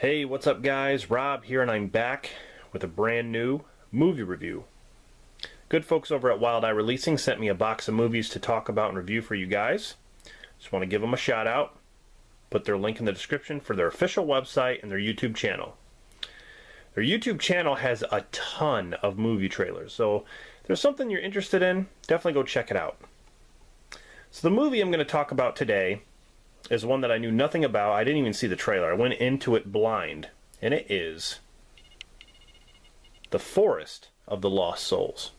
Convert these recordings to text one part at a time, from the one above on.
Hey, what's up guys? Rob here, and I'm back with a brand new movie review. Good folks over at Wild Eye Releasing sent me a box of movies to talk about and review for you guys. Just want to give them a shout out. Put their link in the description for their official website and their YouTube channel. Their YouTube channel has a ton of movie trailers, so if there's something you're interested in, definitely go check it out. So the movie I'm going to talk about today is one that I knew nothing about. I didn't even see the trailer. I went into it blind, and it is The Forest of the Lost Souls.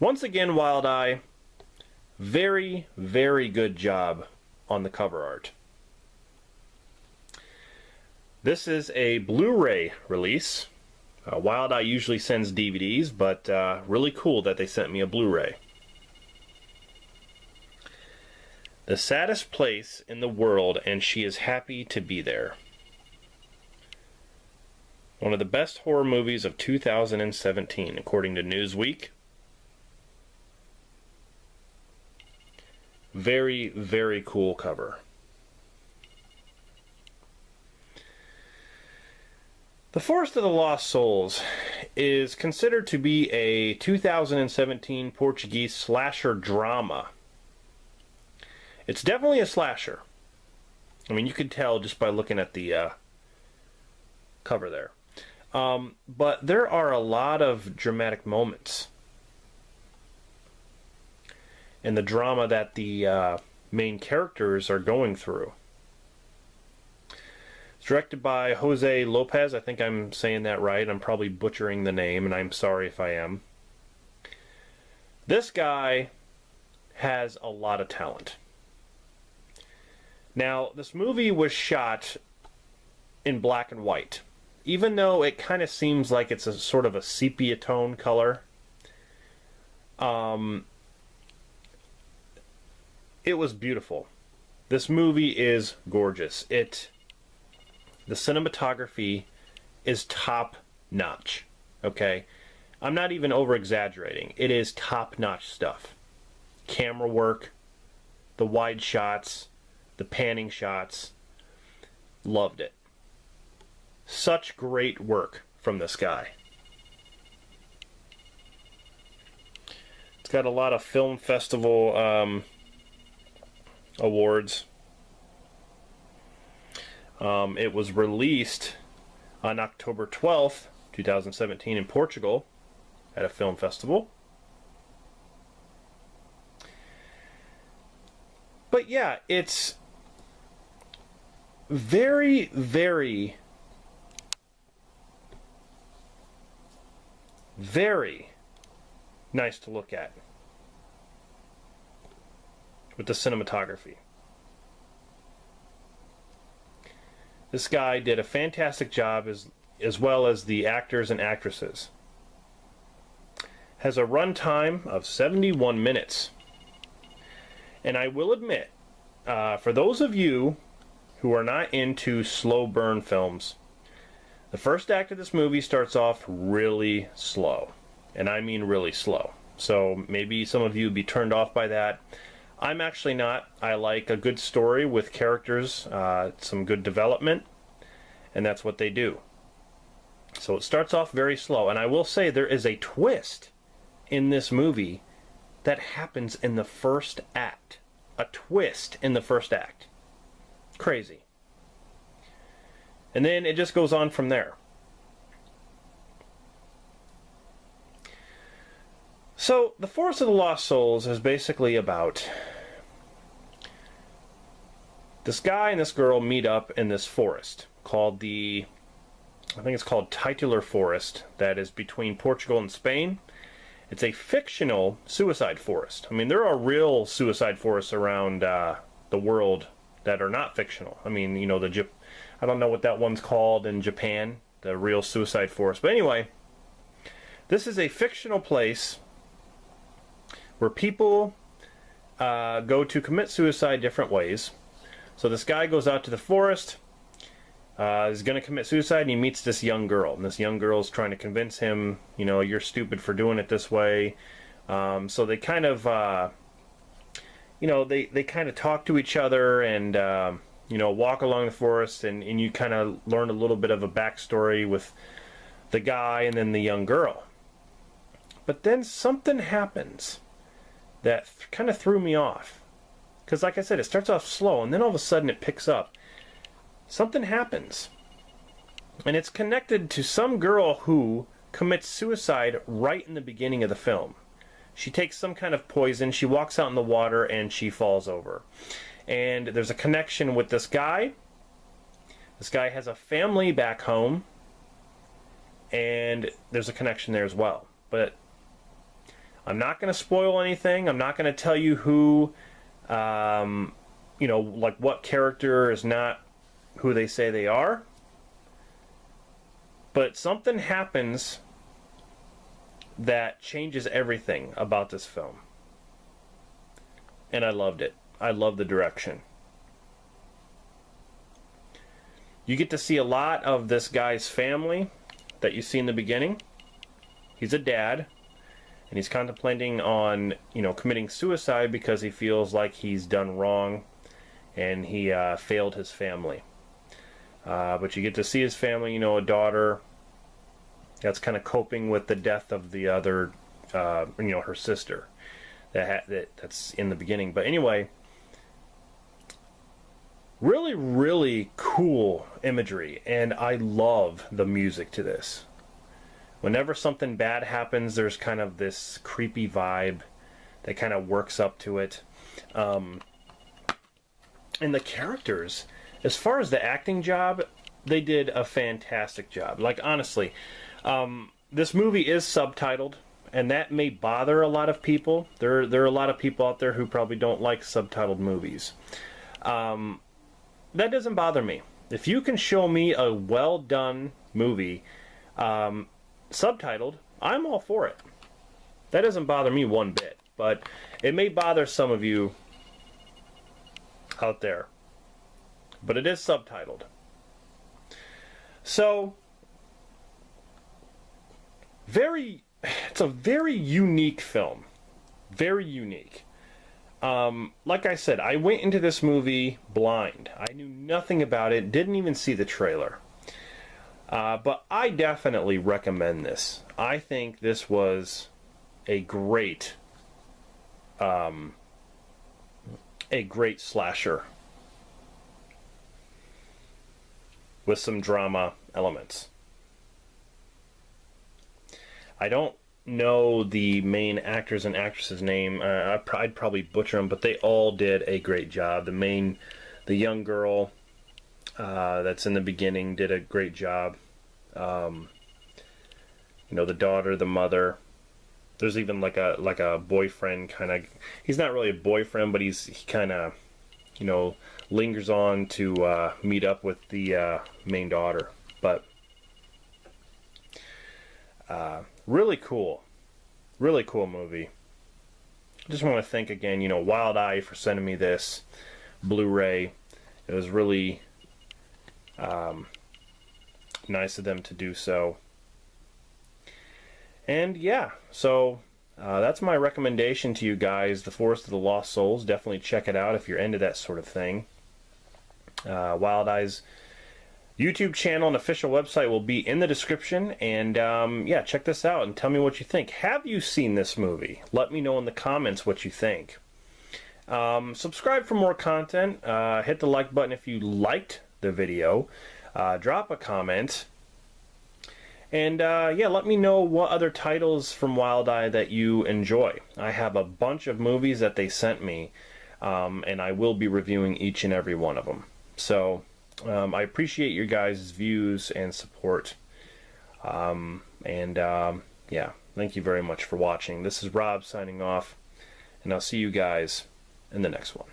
Once again, Wild Eye, very, very good job on the cover art. This is a Blu-ray release. Wild Eye usually sends DVDs, but really cool that they sent me a Blu-ray. The saddest place in the world, and she is happy to be there. One of the best horror movies of 2017, according to Newsweek. Very, very cool cover. The Forest of the Lost Souls is considered to be a 2017 Portuguese slasher drama. It's definitely a slasher. I mean, you can tell just by looking at the cover there. But there are a lot of dramatic moments and the drama that the main characters are going through. It's directed by Jose Lopez. I think I'm saying that right. I'm probably butchering the name, and I'm sorry if I am. This guy has a lot of talent. Now, this movie was shot in black and white. Even though it kind of seems like it's a sort of a sepia tone color, it was beautiful. This movie is gorgeous. The cinematography is top notch. Okay? I'm not even over exaggerating. It is top notch stuff. Camera work, the wide shots, the panning shots. Loved it. Such great work from this guy. It's got a lot of film festival awards. It was released on October 12th, 2017 in Portugal at a film festival. But yeah, it's very, very, very nice to look at with the cinematography. This guy did a fantastic job, as well as the actors and actresses. Has a runtime of 71 minutes. And I will admit, for those of you who are not into slow burn films, the first act of this movie starts off really slow. And I mean really slow. So maybe some of you would be turned off by that. I'm actually not. I like a good story with characters, some good development, and that's what they do. So it starts off very slow, and I will say there is a twist in this movie that happens in the first act. A twist in the first act. Crazy. And then it just goes on from there. So, The Forest of the Lost Souls is basically about this guy and this girl meet up in this forest called I think it's called Titular Forest, that is between Portugal and Spain. It's a fictional suicide forest. I mean, there are real suicide forests around the world that are not fictional. I mean, you know, I don't know what that one's called in Japan, the real suicide forest. But anyway, this is a fictional place where people go to commit suicide different ways. So this guy goes out to the forest, is going to commit suicide, and he meets this young girl. And this young girl is trying to convince him, you know, you're stupid for doing it this way. So they kind of, you know, they kind of talk to each other and, you know, walk along the forest, and you kind of learn a little bit of a backstory with the guy and then the young girl. But then something happens that kind of threw me off. Because like I said, it starts off slow, and then all of a sudden it picks up. Something happens. And it's connected to some girl who commits suicide right in the beginning of the film. She takes some kind of poison, she walks out in the water, and she falls over. And there's a connection with this guy. This guy has a family back home, and there's a connection there as well. But I'm not going to spoil anything. I'm not going to tell you who, you know, like what character is not who they say they are. But something happens that changes everything about this film. And I loved it. I love the direction. You get to see a lot of this guy's family that you see in the beginning. He's a dad, and he's contemplating on, you know, committing suicide because he feels like he's done wrong and he failed his family. But you get to see his family, you know, a daughter that's kind of coping with the death of the other, you know, her sister that's in the beginning. But anyway, really, really cool imagery, and I love the music to this. Whenever something bad happens, there's kind of this creepy vibe that kind of works up to it. And the characters, as far as the acting job, they did a fantastic job. Like, honestly, this movie is subtitled, and that may bother a lot of people. There are a lot of people out there who probably don't like subtitled movies. That doesn't bother me. If you can show me a well-done movie subtitled, I'm all for it. That doesn't bother me one bit, but it may bother some of you out there. But it is subtitled. So, it's a very unique film. Very unique. Like I said, I went into this movie blind. I knew nothing about it, didn't even see the trailer. But I definitely recommend this. I think this was a great slasher with some drama elements. I don't know the main actors and actresses' name. I'd probably butcher them, but they all did a great job. The young girl that's in the beginning did a great job. You know, the daughter, the mother. There's even like a boyfriend kind of. He's not really a boyfriend, but he kind of, you know, lingers on to meet up with the main daughter. But really cool movie. I just want to thank again, you know, Wild Eye for sending me this Blu-ray. It was really nice of them to do so. And yeah, so that's my recommendation to you guys, The Forest of the Lost Souls. Definitely check it out if you're into that sort of thing. Wild Eye's YouTube channel and official website will be in the description, and yeah, check this out and tell me what you think. Have you seen this movie? Let me know in the comments what you think. Subscribe for more content. Hit the like button if you liked the video. Drop a comment, And yeah, let me know what other titles from Wild Eye that you enjoy. I have a bunch of movies that they sent me, and I will be reviewing each and every one of them. So I appreciate your guys' views and support. Yeah, thank you very much for watching. This is Rob signing off, and I'll see you guys in the next one.